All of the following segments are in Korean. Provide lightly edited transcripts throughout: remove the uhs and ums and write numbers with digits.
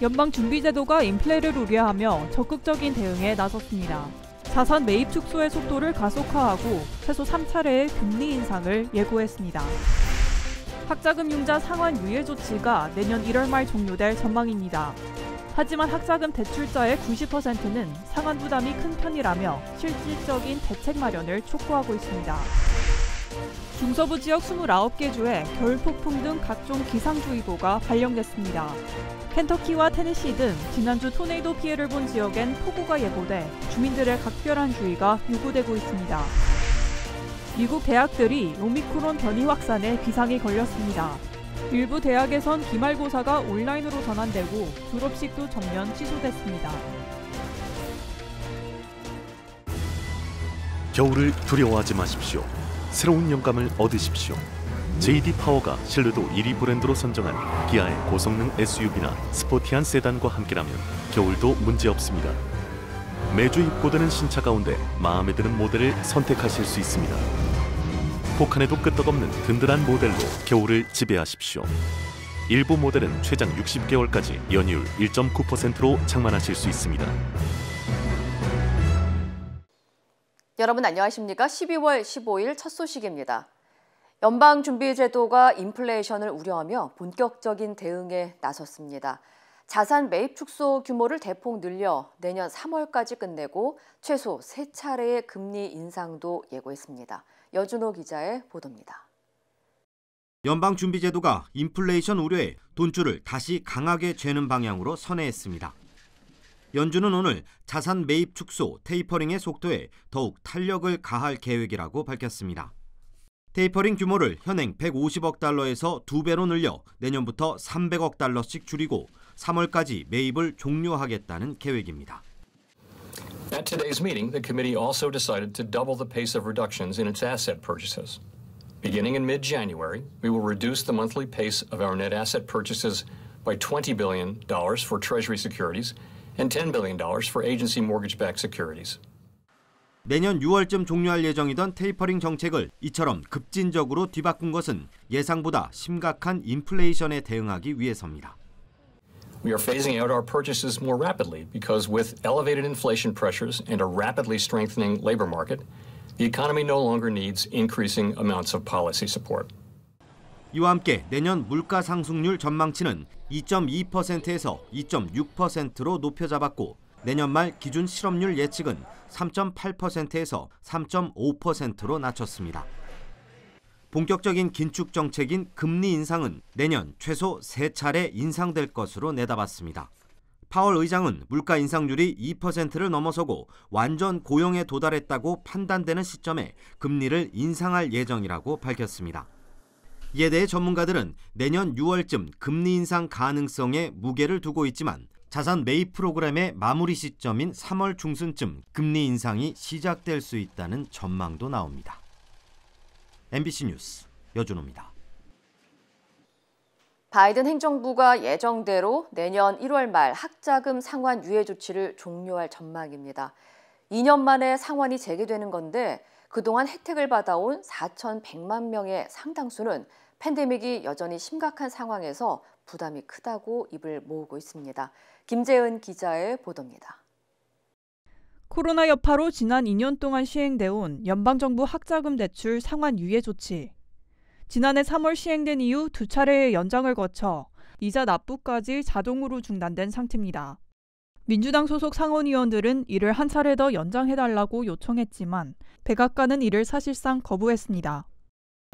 연방준비제도가 인플레를 우려하며 적극적인 대응에 나섰습니다. 자산 매입 축소의 속도를 가속화하고 최소 3차례의 금리 인상을 예고했습니다. 학자금융자 상환 유예 조치가 내년 1월 말 종료될 전망입니다. 하지만 학자금 대출자의 90%는 상환 부담이 큰 편이라며 실질적인 대책 마련을 촉구하고 있습니다. 중서부 지역 29개 주에 겨울 폭풍 등 각종 기상주의보가 발령됐습니다. 켄터키와 테네시 등 지난주 토네이도 피해를 본 지역엔 폭우가 예보돼 주민들의 각별한 주의가 요구되고 있습니다. 미국 대학들이 오미크론 변이 확산에 비상이 걸렸습니다. 일부 대학에선 기말고사가 온라인으로 전환되고 졸업식도 전면 취소됐습니다. 겨울을 두려워하지 마십시오. 새로운 영감을 얻으십시오. JD 파워가 신뢰도 1위 브랜드로 선정한 기아의 고성능 SUV나 스포티한 세단과 함께라면 겨울도 문제없습니다. 매주 입고되는 신차 가운데 마음에 드는 모델을 선택하실 수 있습니다. 혹한에도 끄떡없는 든든한 모델로 겨울을 지배하십시오. 일부 모델은 최장 60개월까지 연이율 1.9%로 장만하실 수 있습니다. 여러분 안녕하십니까? 12월 15일 첫 소식입니다. 연방준비제도가 인플레이션을 우려하며 본격적인 대응에 나섰습니다. 자산 매입 축소 규모를 대폭 늘려 내년 3월까지 끝내고 최소 3차례의 금리 인상도 예고했습니다. 여준호 기자의 보도입니다. 연방준비제도가 인플레이션 우려에 돈줄을 다시 강하게 쬐는 방향으로 선회했습니다. 연준은 오늘 자산 매입 축소, 테이퍼링의 속도에 더욱 탄력을 가할 계획이라고 밝혔습니다. 테이퍼링 규모를 현행 150억 달러에서 2배로 늘려 내년부터 300억 달러씩 줄이고 3월까지 매입을 종료하겠다는 계획입니다. At today's meeting, the committee also decided to double the pace of reductions in its asset purchases. Beginning in mid-January, we will reduce the monthly pace of our net asset purchases by $20 billion for Treasury securities and $10 billion for agency mortgage-backed securities. 내년 6월쯤 종료할 예정이던 테이퍼링 정책을 이처럼 급진적으로 뒤바꾼 것은 예상보다 심각한 인플레이션에 대응하기 위해서입니다. We are phasing out our purchases more rapidly because with elevated inflation pressures and a rapidly strengthening labor market, the economy no longer needs increasing amounts of policy support. 이와 함께 내년 물가 상승률 전망치는 2.2%에서 2.6%로 높여 잡았고 내년 말 기준 실업률 예측은 3.8%에서 3.5%로 낮췄습니다. 본격적인 긴축 정책인 금리 인상은 내년 최소 3차례 인상될 것으로 내다봤습니다. 파월 의장은 물가 인상률이 2%를 넘어서고 완전 고용에 도달했다고 판단되는 시점에 금리를 인상할 예정이라고 밝혔습니다. 이에 대해 전문가들은 내년 6월쯤 금리 인상 가능성에 무게를 두고 있지만 자산 매입 프로그램의 마무리 시점인 3월 중순쯤 금리 인상이 시작될 수 있다는 전망도 나옵니다. MBC 뉴스 여준호입니다. 바이든 행정부가 예정대로 내년 1월 말 학자금 상환 유예 조치를 종료할 전망입니다. 2년 만에 상환이 재개되는 건데 그동안 혜택을 받아온 4,100만 명의 상당수는 팬데믹이 여전히 심각한 상황에서 부담이 크다고 입을 모으고 있습니다. 김재은 기자의 보도입니다. 코로나 여파로 지난 2년 동안 시행돼 온 연방정부 학자금 대출 상환 유예 조치. 지난해 3월 시행된 이후 2차례의 연장을 거쳐 이자 납부까지 자동으로 중단된 상태입니다. 민주당 소속 상원의원들은 이를 한 차례 더 연장해달라고 요청했지만 백악관은 이를 사실상 거부했습니다.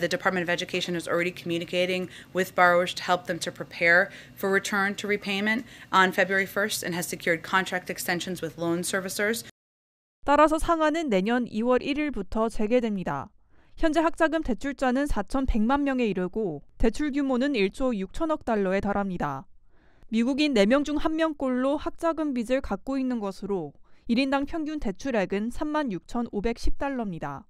The Department of Education is already communicating with borrowers to help them to prepare for return to repayment on February 1st and has secured contract extensions with loan servicers. 따라서 상한은 내년 2월 1일부터 재개됩니다. 현재 학자금 대출자는 4,100만 명에 이르고 대출 규모는 1조 6천억 달러에 달합니다. 미국인 4명 중 1명꼴로 학자금 빚을 갖고 있는 것으로 1인당 평균 대출액은 36,510달러입니다.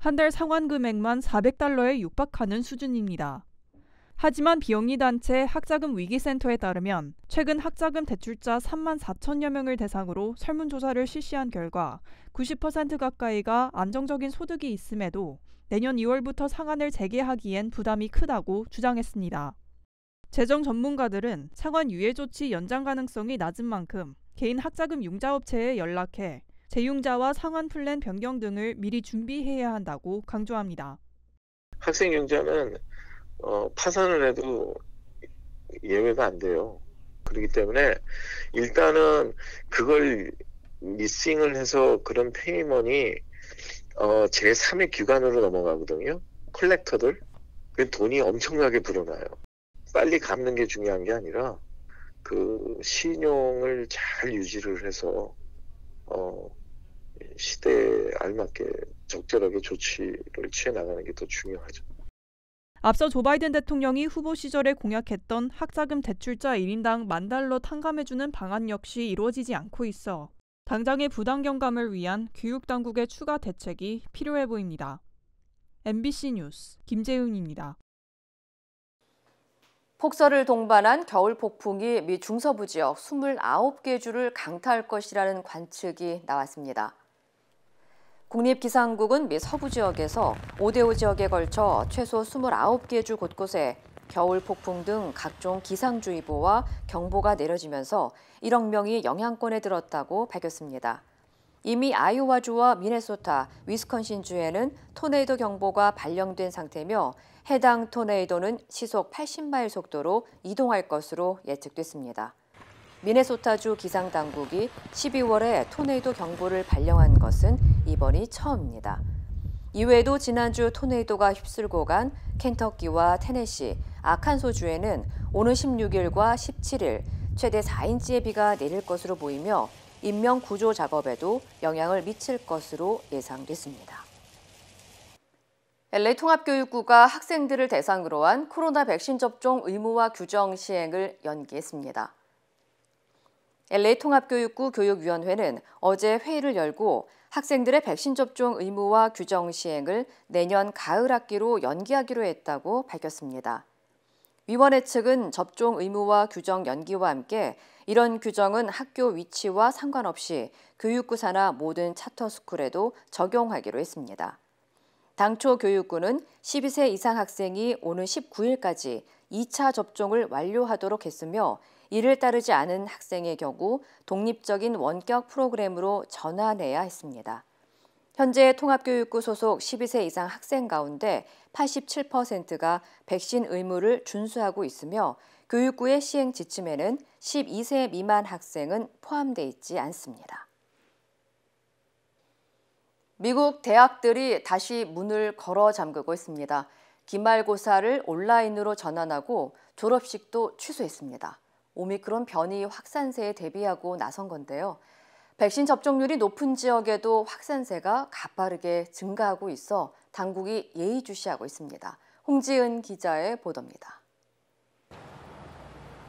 한 달 상환 금액만 400달러에 육박하는 수준입니다. 하지만 비영리 단체 학자금 위기센터에 따르면 최근 학자금 대출자 3만 4천여 명을 대상으로 설문조사를 실시한 결과 90% 가까이가 안정적인 소득이 있음에도 내년 2월부터 상환을 재개하기엔 부담이 크다고 주장했습니다. 재정 전문가들은 상환 유예 조치 연장 가능성이 낮은 만큼 개인 학자금 융자업체에 연락해 재융자와 상환 플랜 변경 등을 미리 준비해야 한다고 강조합니다. 학생융자는 파산을 해도 예외가 안 돼요. 그렇기 때문에 일단은 그걸 미싱을 해서 그런 페이먼이 제3의 기관으로 넘어가거든요. 컬렉터들. 그 돈이 엄청나게 불어나요. 빨리 갚는 게 중요한 게 아니라 그 신용을 잘 유지를 해서 시대에 알맞게 적절하게 조치를 취해 나가는 게 더 중요하죠. 앞서 조 바이든 대통령이 후보 시절에 공약했던 학자금 대출자 1인당 $10,000 탕감해주는 방안 역시 이루어지지 않고 있어 당장의 부당 경감을 위한 교육당국의 추가 대책이 필요해 보입니다. MBC 뉴스 김재은입니다. 폭설을 동반한 겨울 폭풍이 미 중서부 지역 29개 주를 강타할 것이라는 관측이 나왔습니다. 국립기상국은 미 서부 지역에서 5대5 지역에 걸쳐 최소 29개 주 곳곳에 겨울 폭풍 등 각종 기상주의보와 경보가 내려지면서 1억 명이 영향권에 들었다고 밝혔습니다. 이미 아이오와주와 미네소타, 위스콘신주에는 토네이도 경보가 발령된 상태며 해당 토네이도는 시속 80마일 속도로 이동할 것으로 예측됐습니다. 미네소타주 기상당국이 12월에 토네이도 경보를 발령한 것은 이번이 처음입니다. 이외에도 지난주 토네이도가 휩쓸고 간 켄터키와 테네시, 아칸소주에는 오는 16일과 17일 최대 4인치의 비가 내릴 것으로 보이며 인명 구조 작업에도 영향을 미칠 것으로 예상됐습니다. LA 통합교육부가 학생들을 대상으로 한 코로나 백신 접종 의무화 규정 시행을 연기했습니다. LA 통합교육부 교육위원회는 어제 회의를 열고 학생들의 백신 접종 의무화 규정 시행을 내년 가을 학기로 연기하기로 했다고 밝혔습니다. 위원회 측은 접종 의무화 규정 연기와 함께 이런 규정은 학교 위치와 상관없이 교육구 산하 모든 차터스쿨에도 적용하기로 했습니다. 당초 교육부는 12세 이상 학생이 오는 19일까지 2차 접종을 완료하도록 했으며 이를 따르지 않은 학생의 경우 독립적인 원격 프로그램으로 전환해야 했습니다. 현재 통합교육부 소속 12세 이상 학생 가운데 87%가 백신 의무를 준수하고 있으며 교육부의 시행 지침에는 12세 미만 학생은 포함돼 있지 않습니다. 미국 대학들이 다시 문을 걸어 잠그고 있습니다. 기말고사를 온라인으로 전환하고 졸업식도 취소했습니다. 오미크론 변이 확산세에 대비하고 나선 건데요. 백신 접종률이 높은 지역에도 확산세가 가파르게 증가하고 있어 당국이 예의주시하고 있습니다. 홍지은 기자의 보도입니다.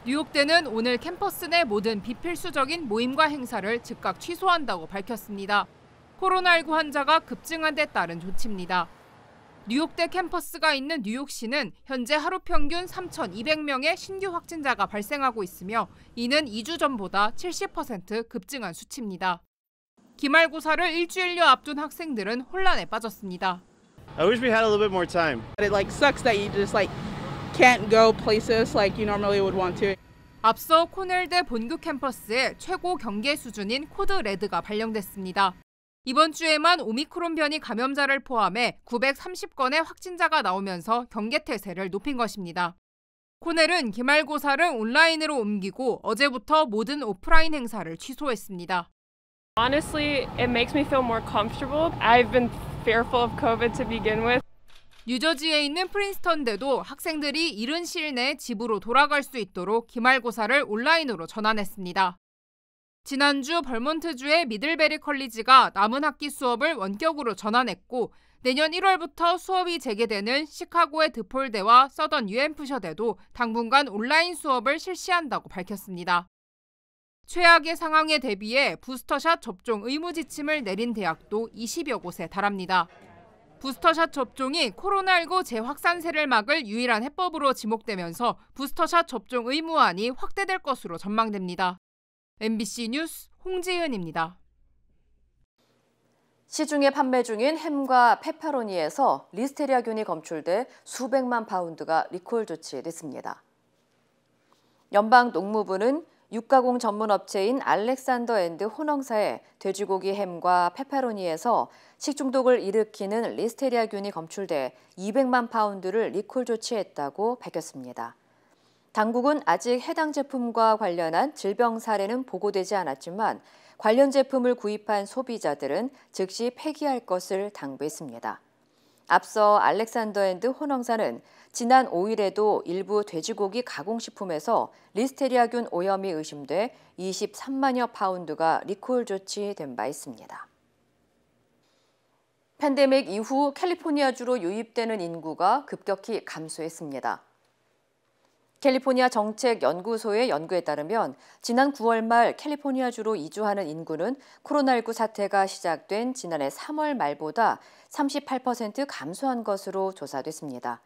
뉴욕대는 오늘 캠퍼스 내 모든 비필수적인 모임과 행사를 즉각 취소한다고 밝혔습니다. 코로나19 환자가 급증한 데 따른 조치입니다. 뉴욕대 캠퍼스가 있는 뉴욕시는 현재 하루 평균 3,200명의 신규 확진자가 발생하고 있으며 이는 2주 전보다 70% 급증한 수치입니다. 기말고사를 일주일여 앞둔 학생들은 혼란에 빠졌습니다. I wish we had a little bit more time. It sucks that you just can't go places like you normally would want to. 앞서 코넬대 본교 캠퍼스에 최고 경계 수준인 코드 레드가 발령됐습니다. 이번 주에만 오미크론 변이 감염자를 포함해 930건의 확진자가 나오면서 경계 태세를 높인 것입니다. 코넬은 기말고사를 온라인으로 옮기고 어제부터 모든 오프라인 행사를 취소했습니다. Honestly, it makes me feel more comfortable. I've been fearful of COVID to begin with. 뉴저지에 있는 프린스턴대도 학생들이 이른 시일 내에 집으로 돌아갈 수 있도록 기말고사를 온라인으로 전환했습니다. 지난주 벌몬트주의 미들베리 컬리지가 남은 학기 수업을 원격으로 전환했고 내년 1월부터 수업이 재개되는 시카고의 드폴대와 서던 뉴햄프셔대도 당분간 온라인 수업을 실시한다고 밝혔습니다. 최악의 상황에 대비해 부스터샷 접종 의무 지침을 내린 대학도 20여 곳에 달합니다. 부스터샷 접종이 코로나19 재확산세를 막을 유일한 해법으로 지목되면서 부스터샷 접종 의무화안이 확대될 것으로 전망됩니다. MBC 뉴스 홍지은입니다. 시중에 판매 중인 햄과 페퍼로니에서 리스테리아균이 검출돼 수백만 파운드가 리콜 조치됐습니다. 연방농무부는 육가공 전문 업체인 알렉산더 앤드 혼엉사의 돼지고기 햄과 페페로니에서 식중독을 일으키는 리스테리아균이 검출돼 200만 파운드를 리콜 조치했다고 밝혔습니다. 당국은 아직 해당 제품과 관련한 질병 사례는 보고되지 않았지만 관련 제품을 구입한 소비자들은 즉시 폐기할 것을 당부했습니다. 앞서 알렉산더 앤드 혼엉사는 지난 5일에도 일부 돼지고기 가공식품에서 리스테리아균 오염이 의심돼 23만여 파운드가 리콜 조치된 바 있습니다. 팬데믹 이후 캘리포니아주로 유입되는 인구가 급격히 감소했습니다. 캘리포니아 정책연구소의 연구에 따르면 지난 9월 말 캘리포니아주로 이주하는 인구는 코로나19 사태가 시작된 지난해 3월 말보다 38% 감소한 것으로 조사됐습니다.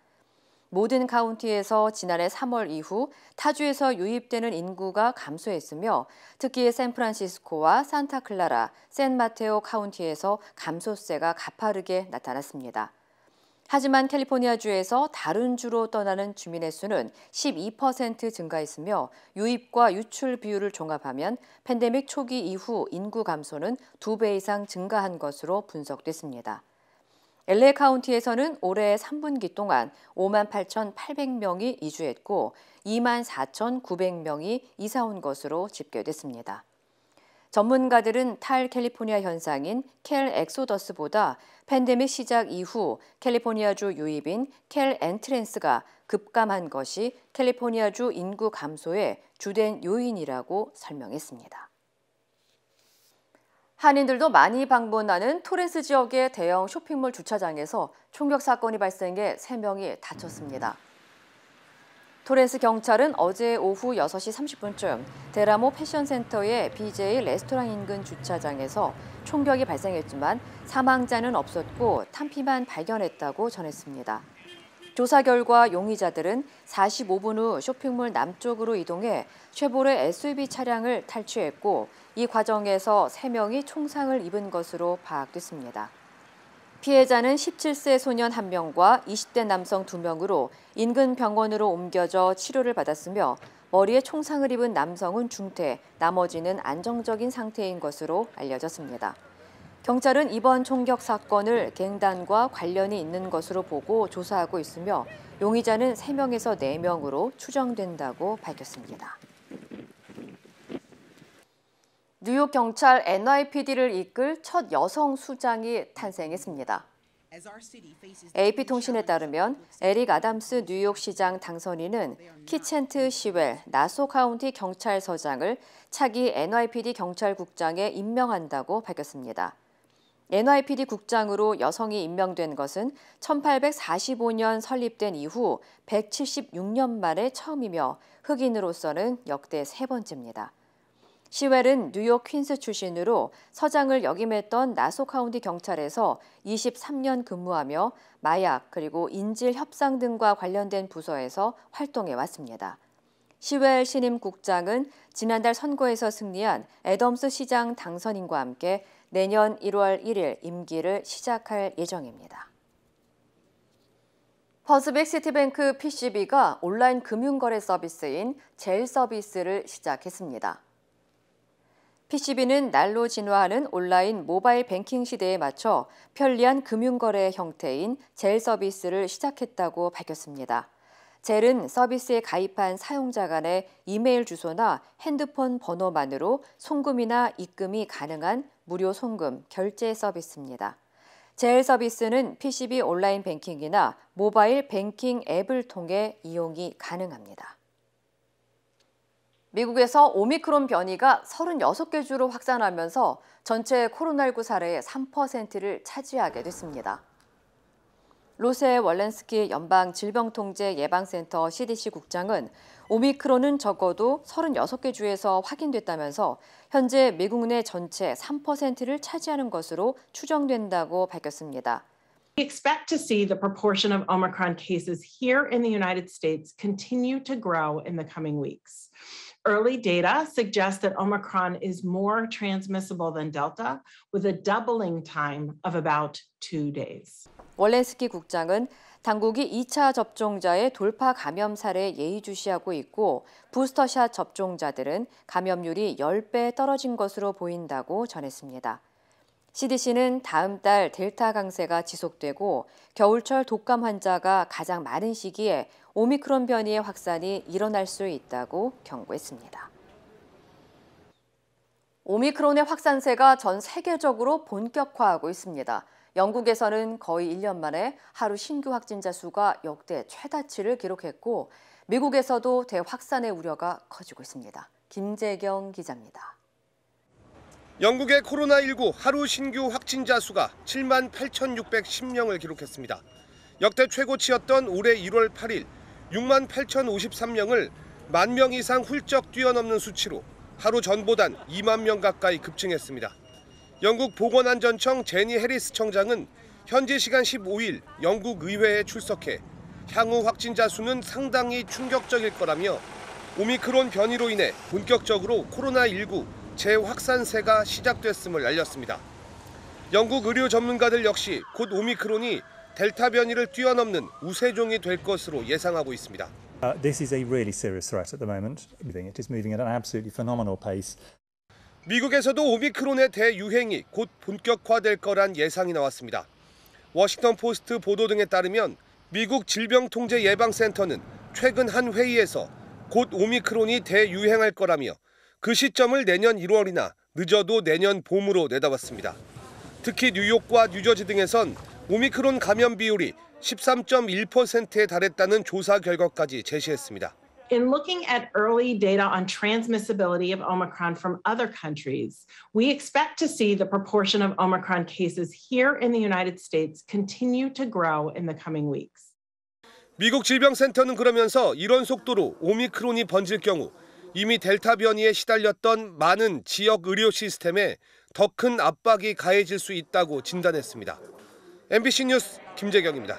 모든 카운티에서 지난해 3월 이후 타주에서 유입되는 인구가 감소했으며 특히 샌프란시스코와 산타클라라, 샌마테오 카운티에서 감소세가 가파르게 나타났습니다. 하지만 캘리포니아주에서 다른 주로 떠나는 주민의 수는 12% 증가했으며 유입과 유출 비율을 종합하면 팬데믹 초기 이후 인구 감소는 2배 이상 증가한 것으로 분석됐습니다. LA 카운티에서는 올해 3분기 동안 58,800명이 이주했고 24,900명이 이사 온 것으로 집계됐습니다. 전문가들은 탈캘리포니아 현상인 캘 엑소더스보다 팬데믹 시작 이후 캘리포니아주 유입인 캘 엔트랜스가 급감한 것이 캘리포니아주 인구 감소의 주된 요인이라고 설명했습니다. 한인들도 많이 방문하는 토렌스 지역의 대형 쇼핑몰 주차장에서 총격 사건이 발생해 3명이 다쳤습니다. 토렌스 경찰은 어제 오후 6시 30분쯤 데라모 패션센터의 BJ 레스토랑 인근 주차장에서 총격이 발생했지만 사망자는 없었고 탄피만 발견했다고 전했습니다. 조사 결과 용의자들은 45분 후 쇼핑몰 남쪽으로 이동해 쉐보레 SUV 차량을 탈취했고 이 과정에서 3명이 총상을 입은 것으로 파악됐습니다. 피해자는 17세 소년 1명과 20대 남성 2명으로 인근 병원으로 옮겨져 치료를 받았으며 머리에 총상을 입은 남성은 중태, 나머지는 안정적인 상태인 것으로 알려졌습니다. 경찰은 이번 총격 사건을 갱단과 관련이 있는 것으로 보고 조사하고 있으며 용의자는 3명에서 4명으로 추정된다고 밝혔습니다. 뉴욕 경찰 NYPD를 이끌 첫 여성 수장이 탄생했습니다. AP통신에 따르면 에릭 아담스 뉴욕시장 당선인은 키첸트 시웰 나소 카운티 경찰서장을 차기 NYPD 경찰국장에 임명한다고 밝혔습니다. NYPD 국장으로 여성이 임명된 것은 1845년 설립된 이후 176년 만에 처음이며 흑인으로서는 역대 3번째입니다. 시웰은 뉴욕 퀸스 출신으로 서장을 역임했던 나소 카운티 경찰에서 23년 근무하며 마약 그리고 인질 협상 등과 관련된 부서에서 활동해 왔습니다. 시웰 신임 국장은 지난달 선거에서 승리한 애덤스 시장 당선인과 함께 내년 1월 1일 임기를 시작할 예정입니다. 퍼스빅 시티뱅크 PCB가 온라인 금융거래 서비스인 젤 서비스를 시작했습니다. PCB는 날로 진화하는 온라인 모바일 뱅킹 시대에 맞춰 편리한 금융거래 형태인 젤 서비스를 시작했다고 밝혔습니다. 젤은 서비스에 가입한 사용자 간의 이메일 주소나 핸드폰 번호만으로 송금이나 입금이 가능한 무료 송금, 결제 서비스입니다. 젤 서비스는 PCB 온라인 뱅킹이나 모바일 뱅킹 앱을 통해 이용이 가능합니다. 미국에서 오미크론 변이가 36개 주로 확산하면서 전체 코로나19 사례의 3%를 차지하게 됐습니다. 로세 월렌스키 연방질병통제예방센터 CDC 국장은 오미크론은 적어도 36개 주에서 확인됐다면서 현재 미국 내 전체 3%를 차지하는 것으로 추정된다고 밝혔습니다. We expect to see the proportion of Omicron cases here in the United States continue to grow in the coming weeks. Early data suggests that Omicron is more transmissible than Delta, with a doubling time of about 2 days. 월렌스키 국장은 당국이 2차 접종자의 돌파 감염 사례에 예의주시하고 있고 부스터샷 접종자들은 감염률이 10배 떨어진 것으로 보인다고 전했습니다. CDC는 다음 달 델타 강세가 지속되고 겨울철 독감 환자가 가장 많은 시기에 오미크론 변이의 확산이 일어날 수 있다고 경고했습니다. 오미크론의 확산세가 전 세계적으로 본격화하고 있습니다. 영국에서는 거의 1년 만에 하루 신규 확진자 수가 역대 최다치를 기록했고 미국에서도 대확산의 우려가 커지고 있습니다. 김재경 기자입니다. 영국의 코로나19 하루 신규 확진자 수가 7만 8,610명을 기록했습니다. 역대 최고치였던 올해 1월 8일 6만 8,053명을 1만 명 이상 훌쩍 뛰어넘는 수치로 하루 전보단 2만 명 가까이 급증했습니다. 영국 보건안전청 제니 해리스 청장은 현지 시간 15일 영국 의회에 출석해 향후 확진자 수는 상당히 충격적일 거라며 오미크론 변이로 인해 본격적으로 코로나19 재확산세가 시작됐음을 알렸습니다. 영국 의료 전문가들 역시 곧 오미크론이 델타 변이를 뛰어넘는 우세종이 될 것으로 예상하고 있습니다. This is a really serious threat at the moment. It is moving at an absolutely phenomenal pace. 미국에서도 오미크론의 대유행이 곧 본격화될 거란 예상이 나왔습니다. 워싱턴 포스트 보도 등에 따르면 미국 질병통제예방센터는 최근 한 회의에서 곧 오미크론이 대유행할 거라며 그 시점을 내년 1월이나 늦어도 내년 봄으로 내다봤습니다. 특히 뉴욕과 뉴저지 등에선 오미크론 감염 비율이 13.1%에 달했다는 조사 결과까지 제시했습니다. In looking at early data on transmissibility of Omicron from other countries, we expect to see the proportion of Omicron cases here in the United States continue to grow in the coming weeks. 미국 질병센터는 그러면서 이런 속도로 오미크론이 번질 경우 이미 델타 변이에 시달렸던 많은 지역 의료 시스템에 더 큰 압박이 가해질 수 있다고 진단했습니다. MBC 뉴스 김재경입니다.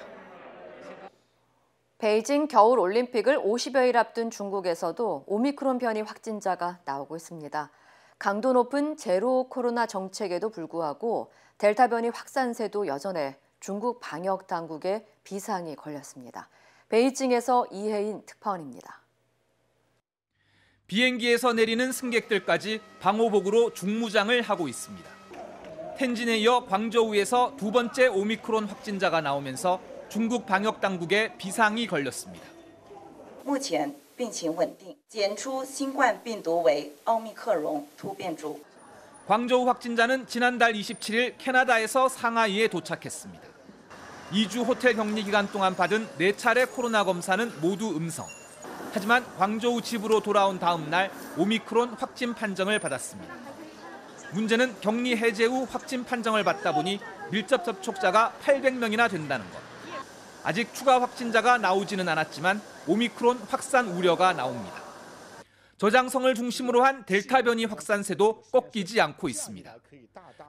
베이징 겨울 올림픽을 50여일 앞둔 중국에서도 오미크론 변이 확진자가 나오고 있습니다. 강도 높은 제로 코로나 정책에도 불구하고 델타 변이 확산세도 여전해 중국 방역 당국에 비상이 걸렸습니다. 베이징에서 이혜인 특파원입니다. 비행기에서 내리는 승객들까지 방호복으로 중무장을 하고 있습니다. 텐진에 이어 광저우에서 두 번째 오미크론 확진자가 나오면서 중국 방역 당국에 비상이 걸렸습니다. 目前病情稳定，检出新冠病毒为奥密克戎突变株。 광저우 확진자는 지난달 27일 캐나다에서 상하이에 도착했습니다. 2주 호텔 격리 기간 동안 받은 4차례 코로나 검사는 모두 음성. 하지만 광저우 집으로 돌아온 다음 날 오미크론 확진 판정을 받았습니다. 문제는 격리 해제 후 확진 판정을 받다 보니 밀접 접촉자가 800명이나 된다는 것. 아직 추가 확진자가 나오지는 않았지만 오미크론 확산 우려가 나옵니다. 저장성을 중심으로 한 델타 변이 확산세도 꺾이지 않고 있습니다.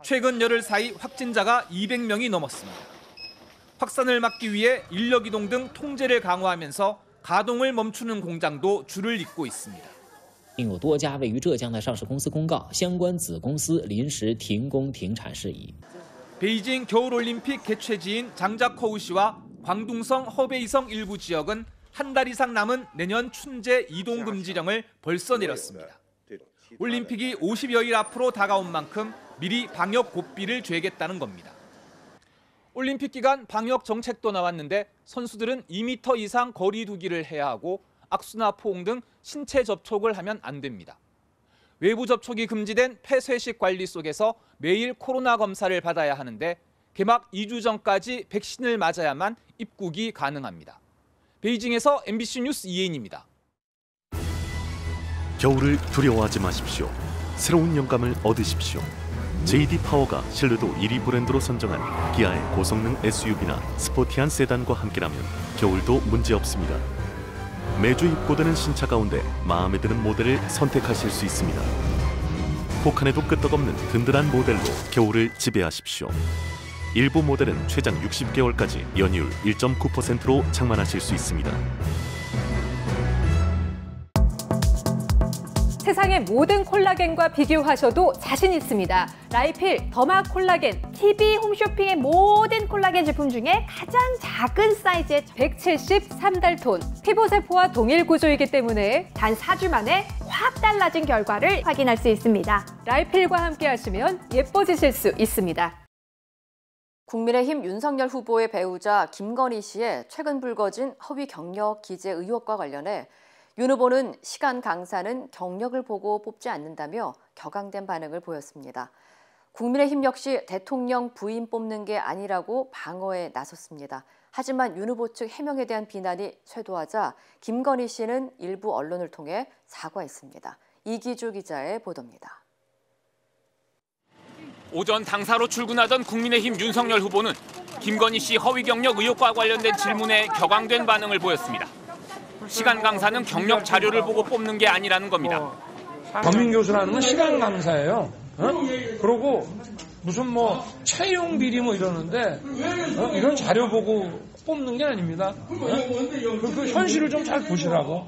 최근 열흘 사이 확진자가 200명이 넘었습니다. 확산을 막기 위해 인력 이동 등 통제를 강화하면서 가동을 멈추는 공장도 줄을 잇고 있습니다. 并有多家位于浙江的上市公司公告相关子公司临时停工停产事宜。 베이징 겨울올림픽 개최지인 장자커우시와 광둥성, 허베이성 일부 지역은 한 달 이상 남은 내년 춘제 이동 금지령을 벌써 내렸습니다. 올림픽이 50여일 앞으로 다가온 만큼 미리 방역 고삐를 죄겠다는 겁니다. 올림픽 기간 방역 정책도 나왔는데 선수들은 2m 이상 거리 두기를 해야 하고 악수나 포옹 등 신체 접촉을 하면 안 됩니다. 외부 접촉이 금지된 폐쇄식 관리 속에서 매일 코로나 검사를 받아야 하는데 개막 2주 전까지 백신을 맞아야만 입국이 가능합니다. 베이징에서 MBC 뉴스 이혜인입니다. 겨울을 두려워하지 마십시오. 새로운 영감을 얻으십시오. JD 파워가 신뢰도 1위 브랜드로 선정한 기아의 고성능 SUV나 스포티한 세단과 함께라면 겨울도 문제없습니다. 매주 입고되는 신차 가운데 마음에 드는 모델을 선택하실 수 있습니다. 혹한에도 끄떡없는 든든한 모델로 겨울을 지배하십시오. 일부 모델은 최장 60개월까지 연이율 1.9%로 장만하실 수 있습니다. 세상의 모든 콜라겐과 비교하셔도 자신 있습니다. 라이필 더마 콜라겐, TV 홈쇼핑의 모든 콜라겐 제품 중에 가장 작은 사이즈의 173달톤. 피부세포와 동일 구조이기 때문에 단 4주 만에 확 달라진 결과를 확인할 수 있습니다. 라이필과 함께 하시면 예뻐지실 수 있습니다. 국민의힘 윤석열 후보의 배우자 김건희 씨의 최근 불거진 허위 경력 기재 의혹과 관련해 윤 후보는 시간 강사는 경력을 보고 뽑지 않는다며 격앙된 반응을 보였습니다. 국민의힘 역시 대통령 부인 뽑는 게 아니라고 방어에 나섰습니다. 하지만 윤 후보 측 해명에 대한 비난이 쇄도하자 김건희 씨는 일부 언론을 통해 사과했습니다. 이기주 기자의 보도입니다. 오전 당사로 출근하던 국민의힘 윤석열 후보는 김건희 씨 허위 경력 의혹과 관련된 질문에 격앙된 반응을 보였습니다. 시간 강사는 경력 자료를 보고 뽑는 게 아니라는 겁니다. 전민 교수라는 건 시간 강사예요. 그러고 무슨 채용 비리 이러는데 이런 자료 보고 뽑는 게 아닙니다. 그 현실을 좀 잘 보시라고.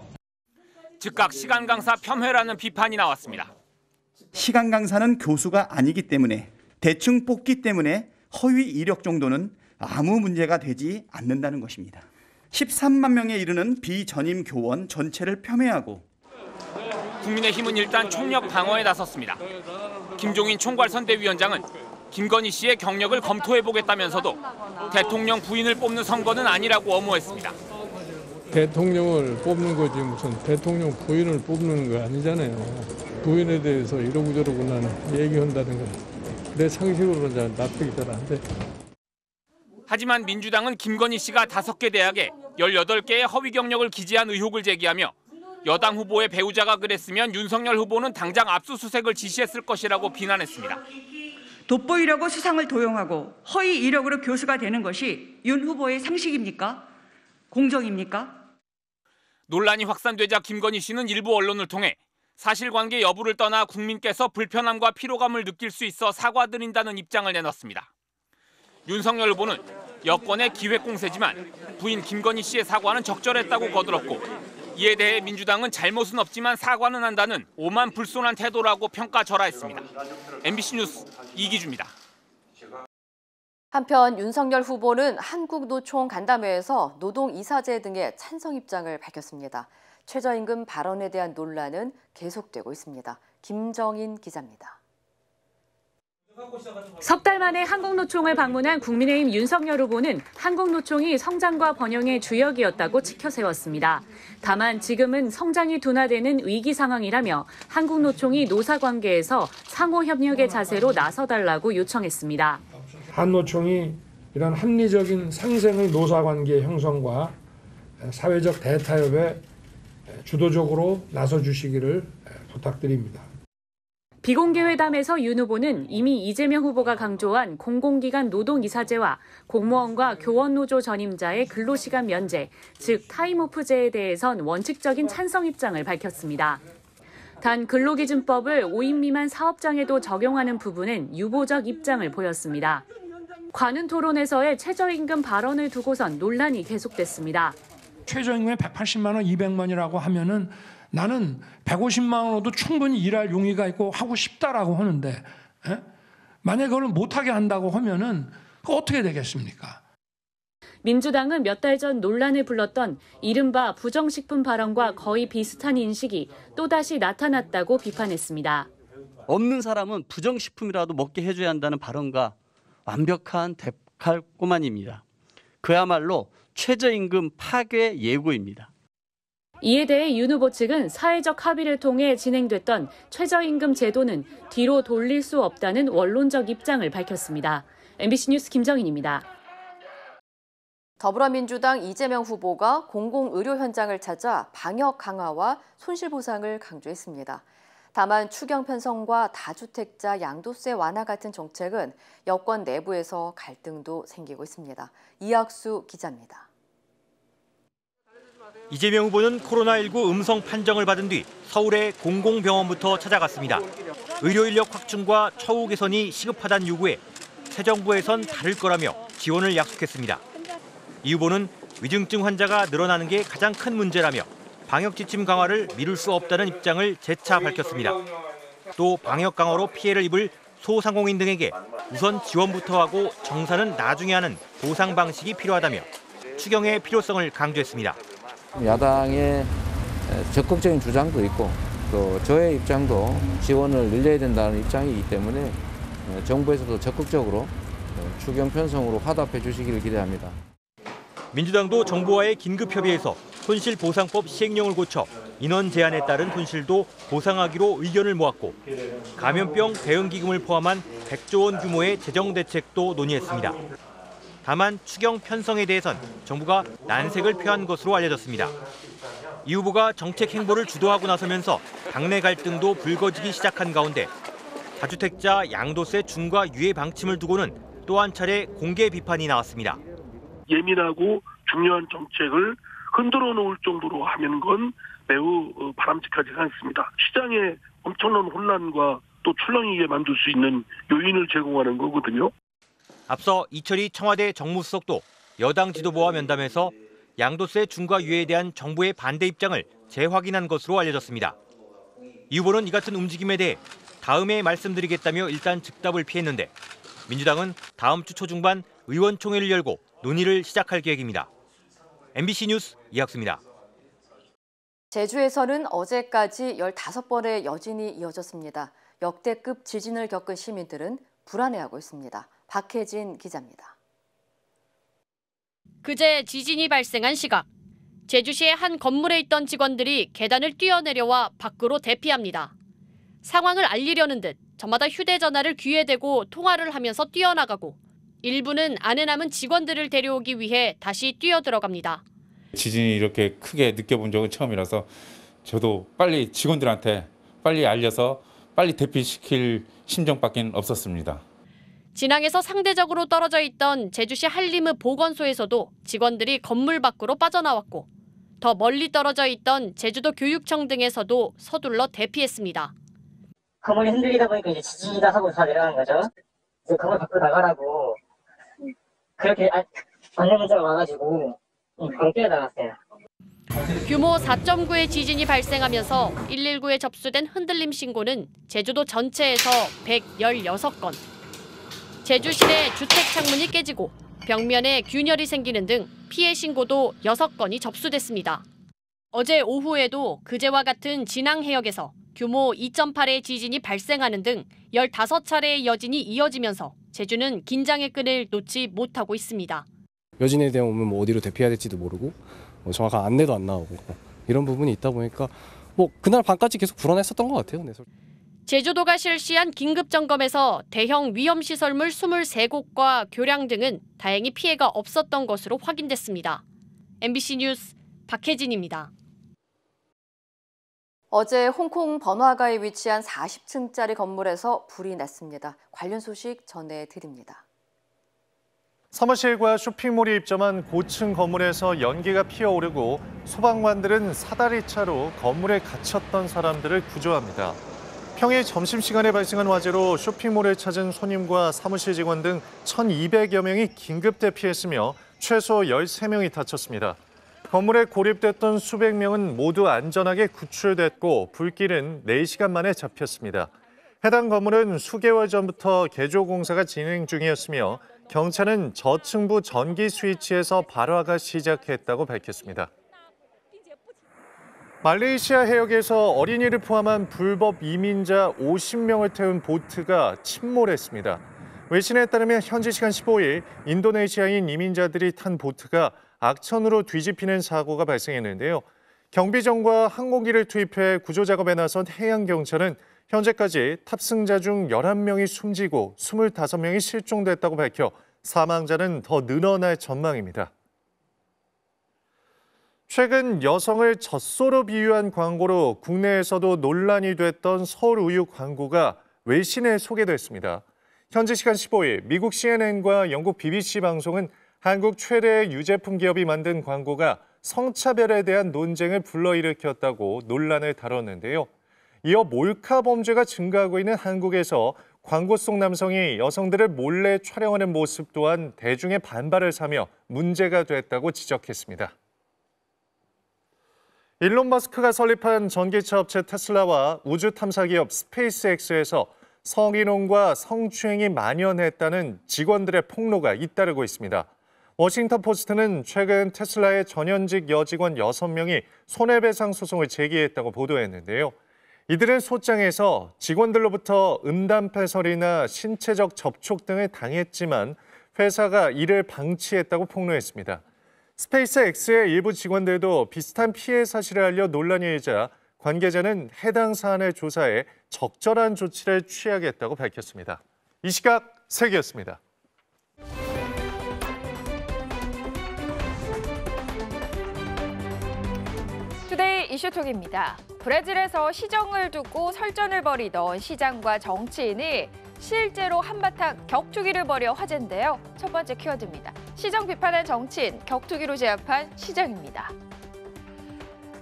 즉각 시간 강사 폄훼라는 비판이 나왔습니다. 시간 강사는 교수가 아니기 때문에 대충 뽑기 때문에 허위 이력 정도는 아무 문제가 되지 않는다는 것입니다. 13만 명에 이르는 비전임 교원 전체를 폄훼하고 국민의힘은 일단 총력 방어에 나섰습니다. 김종인 총괄선대위원장은 김건희 씨의 경력을 검토해보겠다면서도 대통령 부인을 뽑는 선거는 아니라고 엄호했습니다. 대통령을 뽑는 거지 무슨 대통령 부인을 뽑는 거 아니잖아요. 부인에 대해서 이러고 저러고 나는 얘기한다는 건 내 상식으로는 잘 납득이 잘 안 돼. 하지만 민주당은 김건희 씨가 5개 대학에 18개의 허위 경력을 기재한 의혹을 제기하며 여당 후보의 배우자가 그랬으면 윤석열 후보는 당장 압수수색을 지시했을 것이라고 비난했습니다. 돋보이려고 수상을 도용하고 허위 이력으로 교수가 되는 것이 윤 후보의 상식입니까? 공정입니까? 논란이 확산되자 김건희 씨는 일부 언론을 통해 사실관계 여부를 떠나 국민께서 불편함과 피로감을 느낄 수 있어 사과드린다는 입장을 내놨습니다. 윤석열 후보는 여권의 기획공세지만 부인 김건희 씨의 사과는 적절했다고 거들었고 이에 대해 민주당은 잘못은 없지만 사과는 한다는 오만불손한 태도라고 평가절하했습니다. MBC 뉴스 이기주입니다. 한편 윤석열 후보는 한국노총 간담회에서 노동이사제 등의 찬성 입장을 밝혔습니다. 최저임금 발언에 대한 논란은 계속되고 있습니다. 김정인 기자입니다. 석 달 만에 한국노총을 방문한 국민의힘 윤석열 후보는 한국노총이 성장과 번영의 주역이었다고 치켜세웠습니다. 다만 지금은 성장이 둔화되는 위기 상황이라며 한국노총이 노사관계에서 상호협력의 자세로 나서달라고 요청했습니다. 한노총이 이런 합리적인 상생의 노사관계 형성과 사회적 대타협에 주도적으로 나서주시기를 부탁드립니다. 비공개 회담에서 윤 후보는 이미 이재명 후보가 강조한 공공기관 노동이사제와 공무원과 교원노조 전임자의 근로시간 면제, 즉 타임오프제에 대해선 원칙적인 찬성 입장을 밝혔습니다. 단 근로기준법을 5인 미만 사업장에도 적용하는 부분은 유보적 입장을 보였습니다. 관훈 토론에서의 최저임금 발언을 두고선 논란이 계속됐습니다. 최저임금이 180만 원, 200만 원이라고 하면은 나는 150만 원으로도 충분히 일할 용의가 있고 하고 싶다라고 하는데 만약에 그걸 못하게 한다고 하면은 그거 어떻게 되겠습니까? 민주당은 몇 달 전 논란을 불렀던 이른바 부정식품 발언과 거의 비슷한 인식이 또다시 나타났다고 비판했습니다. 없는 사람은 부정식품이라도 먹게 해줘야 한다는 발언과 완벽한 데칼꼬마니입니다. 그야말로 최저임금 파괴 예고입니다. 이에 대해 윤 후보 측은 사회적 합의를 통해 진행됐던 최저임금 제도는 뒤로 돌릴 수 없다는 원론적 입장을 밝혔습니다. MBC 뉴스 김정인입니다. 더불어민주당 이재명 후보가 공공의료 현장을 찾아 방역 강화와 손실보상을 강조했습니다. 다만 추경 편성과 다주택자 양도세 완화 같은 정책은 여권 내부에서 갈등도 생기고 있습니다. 이학수 기자입니다. 이재명 후보는 코로나19 음성 판정을 받은 뒤 서울의 공공병원부터 찾아갔습니다. 의료 인력 확충과 처우 개선이 시급하다는 요구에 새 정부에선 다를 거라며 지원을 약속했습니다. 이 후보는 위중증 환자가 늘어나는 게 가장 큰 문제라며 방역 지침 강화를 미룰 수 없다는 입장을 재차 밝혔습니다. 또 방역 강화로 피해를 입을 소상공인 등에게 우선 지원부터 하고 정산은 나중에 하는 보상 방식이 필요하다며 추경의 필요성을 강조했습니다. 야당의 적극적인 주장도 있고 또 저의 입장도 지원을 늘려야 된다는 입장이기 때문에 정부에서도 적극적으로 추경 편성으로 화답해 주시기를 기대합니다. 민주당도 정부와의 긴급협의에서 손실보상법 시행령을 고쳐 인원 제한에 따른 손실도 보상하기로 의견을 모았고 감염병 대응기금을 포함한 100조 원 규모의 재정 대책도 논의했습니다. 다만 추경 편성에 대해선 정부가 난색을 표한 것으로 알려졌습니다. 이 후보가 정책 행보를 주도하고 나서면서 당내 갈등도 불거지기 시작한 가운데 다주택자 양도세 중과 유예 방침을 두고는 또 한 차례 공개 비판이 나왔습니다. 예민하고 중요한 정책을 흔들어 놓을 정도로 하는 건 매우 바람직하지 않습니다. 시장에 엄청난 혼란과 또 출렁이게 만들 수 있는 요인을 제공하는 거거든요. 앞서 이철희 청와대 정무수석도 여당 지도부와 면담에서 양도세 중과 유예에 대한 정부의 반대 입장을 재확인한 것으로 알려졌습니다. 이 후보는 이 같은 움직임에 대해 다음에 말씀드리겠다며 일단 즉답을 피했는데 민주당은 다음 주 초중반 의원총회를 열고 논의를 시작할 계획입니다. MBC 뉴스 이학수입니다. 제주에서는 어제까지 15번의 여진이 이어졌습니다. 역대급 지진을 겪은 시민들은 불안해하고 있습니다. 박혜진 기자입니다. 그제 지진이 발생한 시각, 제주시의 한 건물에 있던 직원들이 계단을 뛰어내려와 밖으로 대피합니다. 상황을 알리려는 듯 저마다 휴대전화를 귀에 대고 통화를 하면서 뛰어나가고 일부는 안에 남은 직원들을 데려오기 위해 다시 뛰어들어갑니다. 지진이 이렇게 크게 느껴본 적은 처음이라서 저도 빨리 직원들한테 빨리 알려서 빨리 대피시킬 심정밖에 없었습니다. 진앙에서 상대적으로 떨어져 있던 제주시 한림읍 보건소에서도 직원들이 건물 밖으로 빠져나왔고 더 멀리 떨어져 있던 제주도 교육청 등에서도 서둘러 대피했습니다. 건물이 흔들리다 보니까 이제 지진이다 하고 다 내려간 거죠. 이제 건물 밖으로 나가라고 그렇게 안내 문자가 와가지고 바로 뛰어나갔어요. 규모 4.9의 지진이 발생하면서 119에 접수된 흔들림 신고는 제주도 전체에서 116건. 제주시내 주택 창문이 깨지고 벽면에 균열이 생기는 등 피해 신고도 6건이 접수됐습니다. 어제 오후에도 그제와 같은 진앙 해역에서 규모 2.8의 지진이 발생하는 등 15차례의 여진이 이어지면서 제주는 긴장의 끈을 놓지 못하고 있습니다. 여진에 대한 오면 어디로 대피해야 될지도 모르고 정확한 안내도 안 나오고 이런 부분이 있다 보니까 그날 밤까지 계속 불안했었던 것 같아요. 네. 제주도가 실시한 긴급 점검에서 대형 위험시설물 23곳과 교량 등은 다행히 피해가 없었던 것으로 확인됐습니다. MBC 뉴스 박혜진입니다. 어제 홍콩 번화가에 위치한 40층짜리 건물에서 불이 났습니다. 관련 소식 전해드립니다. 사무실과 쇼핑몰이 입점한 고층 건물에서 연기가 피어오르고 소방관들은 사다리차로 건물에 갇혔던 사람들을 구조합니다. 평일 점심시간에 발생한 화재로 쇼핑몰을 찾은 손님과 사무실 직원 등 1,200여 명이 긴급 대피했으며 최소 13명이 다쳤습니다. 건물에 고립됐던 수백 명은 모두 안전하게 구출됐고 불길은 4시간 만에 잡혔습니다. 해당 건물은 수개월 전부터 개조 공사가 진행 중이었으며 경찰은 저층부 전기 스위치에서 발화가 시작했다고 밝혔습니다. 말레이시아 해역에서 어린이를 포함한 불법 이민자 50명을 태운 보트가 침몰했습니다. 외신에 따르면 현지 시간 15일 인도네시아인 이민자들이 탄 보트가 악천후로 뒤집히는 사고가 발생했는데요. 경비정과 항공기를 투입해 구조 작업에 나선 해양경찰은 현재까지 탑승자 중 11명이 숨지고 25명이 실종됐다고 밝혀 사망자는 더 늘어날 전망입니다. 최근 여성을 젖소로 비유한 광고로 국내에서도 논란이 됐던 서울우유 광고가 외신에 소개됐습니다. 현지 시간 15일 미국 CNN과 영국 BBC 방송은 한국 최대의 유제품 기업이 만든 광고가 성차별에 대한 논쟁을 불러일으켰다고 논란을 다뤘는데요. 이어 몰카 범죄가 증가하고 있는 한국에서 광고 속 남성이 여성들을 몰래 촬영하는 모습 또한 대중의 반발을 사며 문제가 됐다고 지적했습니다. 일론 머스크가 설립한 전기차 업체 테슬라와 우주 탐사 기업 스페이스X에서 성희롱과 성추행이 만연했다는 직원들의 폭로가 잇따르고 있습니다. 워싱턴 포스트는 최근 테슬라의 전현직 여직원 6명이 손해배상 소송을 제기했다고 보도했는데요. 이들은 소장에서 직원들로부터 음담패설이나 신체적 접촉 등을 당했지만 회사가 이를 방치했다고 폭로했습니다. 스페이스X의 일부 직원들도 비슷한 피해 사실을 알려 논란이 일자 관계자는 해당 사안을 조사해 적절한 조치를 취하겠다고 밝혔습니다. 이 시각 세계였습니다. 투데이 이슈톡입니다. 브라질에서 시정을 두고 설전을 벌이던 시장과 정치인이 실제로 한바탕 격투기를 벌여 화제인데요. 첫 번째 키워드입니다. 시정 비판한 정치인, 격투기로 제압한 시장입니다.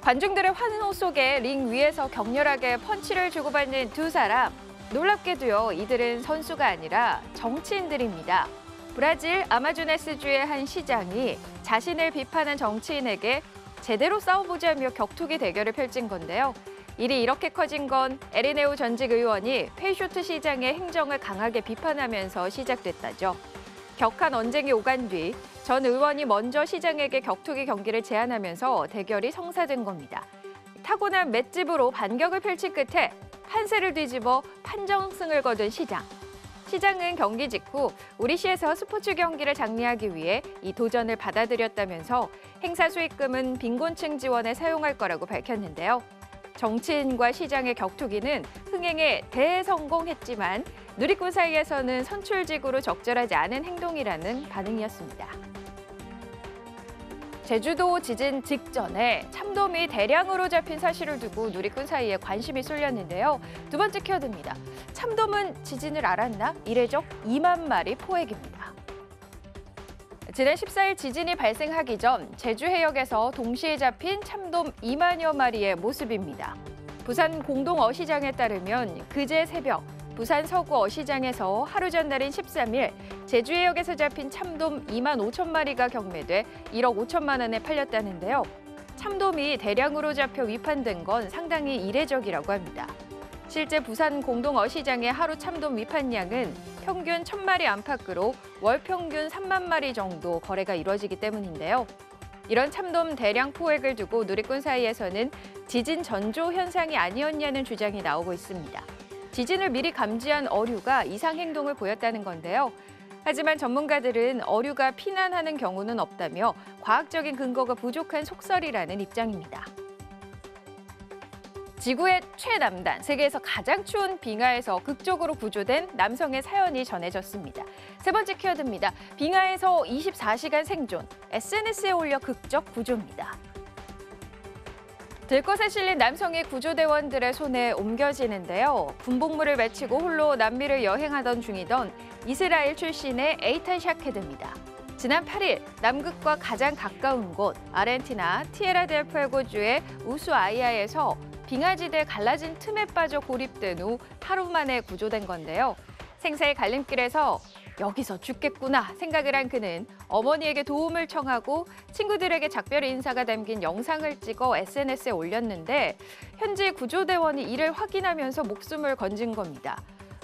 관중들의 환호 속에 링 위에서 격렬하게 펀치를 주고받는 두 사람. 놀랍게도요, 이들은 선수가 아니라 정치인들입니다. 브라질 아마조네스주의 한 시장이 자신을 비판한 정치인에게 제대로 싸워보자며 격투기 대결을 펼친 건데요. 일이 이렇게 커진 건 에리네우 전직 의원이 페이쇼트 시장의 행정을 강하게 비판하면서 시작됐다죠. 격한 언쟁이 오간 뒤 전 의원이 먼저 시장에게 격투기 경기를 제안하면서 대결이 성사된 겁니다. 타고난 맷집으로 반격을 펼친 끝에 판세를 뒤집어 판정승을 거둔 시장. 시장은 경기 직후 우리시에서 스포츠 경기를 장려하기 위해 이 도전을 받아들였다면서 행사 수익금은 빈곤층 지원에 사용할 거라고 밝혔는데요. 정치인과 시장의 격투기는 흥행에 대성공했지만 누리꾼 사이에서는 선출직으로 적절하지 않은 행동이라는 반응이었습니다. 제주도 지진 직전에 참돔이 대량으로 잡힌 사실을 두고 누리꾼 사이에 관심이 쏠렸는데요. 두 번째 키워드입니다. 참돔은 지진을 알았나? 이례적 2만 마리 포획입니다. 지난 14일 지진이 발생하기 전 제주 해역에서 동시에 잡힌 참돔 2만여 마리의 모습입니다. 부산 공동어시장에 따르면 그제 새벽 부산 서구 어시장에서 하루 전날인 13일 제주 해역에서 잡힌 참돔 2만 5천 마리가 경매돼 1억 5천만 원에 팔렸다는데요. 참돔이 대량으로 잡혀 위판된 건 상당히 이례적이라고 합니다. 실제 부산 공동어시장의 하루 참돔 위판량은 평균 1,000마리 안팎으로 월 평균 3만 마리 정도 거래가 이루어지기 때문인데요. 이런 참돔 대량 포획을 두고 누리꾼 사이에서는 지진 전조 현상이 아니었냐는 주장이 나오고 있습니다. 지진을 미리 감지한 어류가 이상 행동을 보였다는 건데요. 하지만 전문가들은 어류가 피난하는 경우는 없다며 과학적인 근거가 부족한 속설이라는 입장입니다. 지구의 최남단, 세계에서 가장 추운 빙하에서 극적으로 구조된 남성의 사연이 전해졌습니다. 세 번째 키워드입니다. 빙하에서 24시간 생존, SNS에 올려 극적 구조입니다. 들것에 실린 남성이 구조대원들의 손에 옮겨지는데요. 군복무를 마치고 홀로 남미를 여행하던 중이던 이스라엘 출신의 에이탄 샤케드입니다. 지난 8일 남극과 가장 가까운 곳 아르헨티나 티에라델푸에고주의 우수아이아에서 빙하지대 갈라진 틈에 빠져 고립된 후 하루 만에 구조된 건데요. 생사의 갈림길에서 여기서 죽겠구나 생각을 한 그는 어머니에게 도움을 청하고 친구들에게 작별 인사가 담긴 영상을 찍어 SNS에 올렸는데 현지 구조대원이 이를 확인하면서 목숨을 건진 겁니다.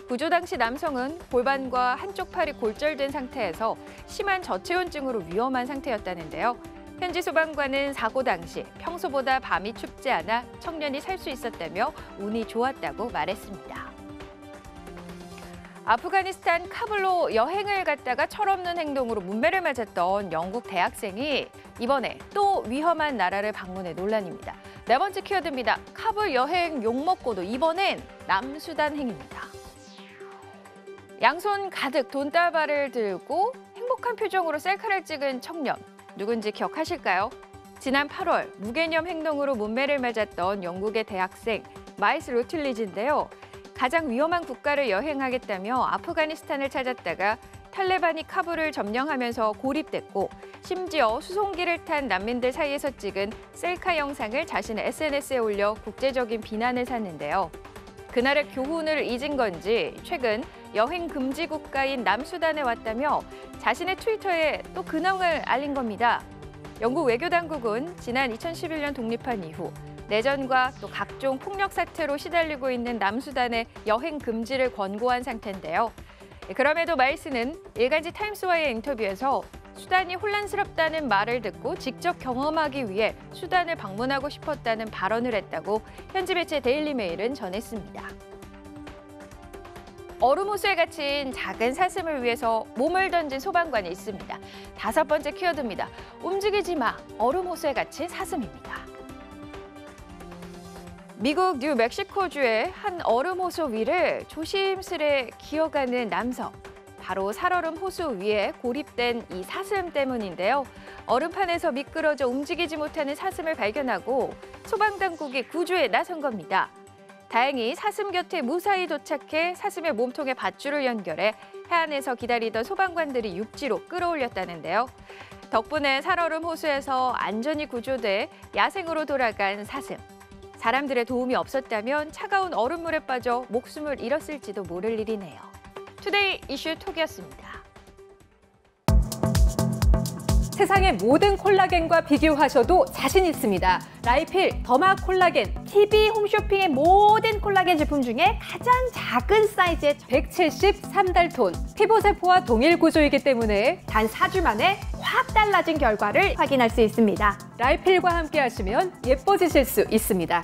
구조 당시 남성은 골반과 한쪽 팔이 골절된 상태에서 심한 저체온증으로 위험한 상태였다는데요. 현지 소방관은 사고 당시 평소보다 밤이 춥지 않아 청년이 살 수 있었다며 운이 좋았다고 말했습니다. 아프가니스탄 카불로 여행을 갔다가 철없는 행동으로 문매를 맞았던 영국 대학생이 이번에 또 위험한 나라를 방문해 논란입니다. 네 번째 키워드입니다. 카불 여행 욕먹고도 이번엔 남수단행입니다. 양손 가득 돈다발을 들고 행복한 표정으로 셀카를 찍은 청년. 누군지 기억하실까요? 지난 8월 무개념 행동으로 문매를 맞았던 영국의 대학생 마이스 로틀리지인데요. 가장 위험한 국가를 여행하겠다며 아프가니스탄을 찾았다가 탈레반이 카불을 점령하면서 고립됐고 심지어 수송기를 탄 난민들 사이에서 찍은 셀카 영상을 자신의 SNS에 올려 국제적인 비난을 샀는데요. 그날의 교훈을 잊은 건지 최근 여행 금지 국가인 남수단에 왔다며 자신의 트위터에 또 근황을 알린 겁니다. 영국 외교당국은 지난 2011년 독립한 이후 내전과 또 각종 폭력 사태로 시달리고 있는 남수단의 여행 금지를 권고한 상태인데요. 그럼에도 마일스는 일간지 타임스와의 인터뷰에서 수단이 혼란스럽다는 말을 듣고 직접 경험하기 위해 수단을 방문하고 싶었다는 발언을 했다고 현지 매체 데일리메일은 전했습니다. 얼음 호수에 갇힌 작은 사슴을 위해서 몸을 던진 소방관이 있습니다. 5번째 키워드입니다. 움직이지 마, 얼음 호수에 갇힌 사슴입니다. 미국 뉴멕시코주의 한 얼음 호수 위를 조심스레 기어가는 남성. 바로 살얼음 호수 위에 고립된 이 사슴 때문인데요. 얼음판에서 미끄러져 움직이지 못하는 사슴을 발견하고 소방당국이 구조에 나선 겁니다. 다행히 사슴 곁에 무사히 도착해 사슴의 몸통에 밧줄을 연결해 해안에서 기다리던 소방관들이 육지로 끌어올렸다는데요. 덕분에 살얼음 호수에서 안전히 구조돼 야생으로 돌아간 사슴. 사람들의 도움이 없었다면 차가운 얼음물에 빠져 목숨을 잃었을지도 모를 일이네요. 투데이 이슈 톡이었습니다. 세상의 모든 콜라겐과 비교하셔도 자신 있습니다. 라이필 더마 콜라겐 TV 홈쇼핑의 모든 콜라겐 제품 중에 가장 작은 사이즈의 173달톤. 피부세포와 동일 구조이기 때문에 단 4주 만에 확 달라진 결과를 확인할 수 있습니다. 라이필과 함께 하시면 예뻐지실 수 있습니다.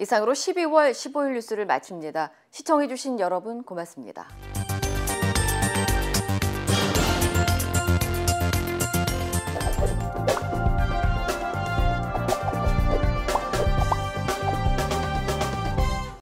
이상으로 12월 15일 뉴스를 마칩니다. 시청해주신 여러분 고맙습니다.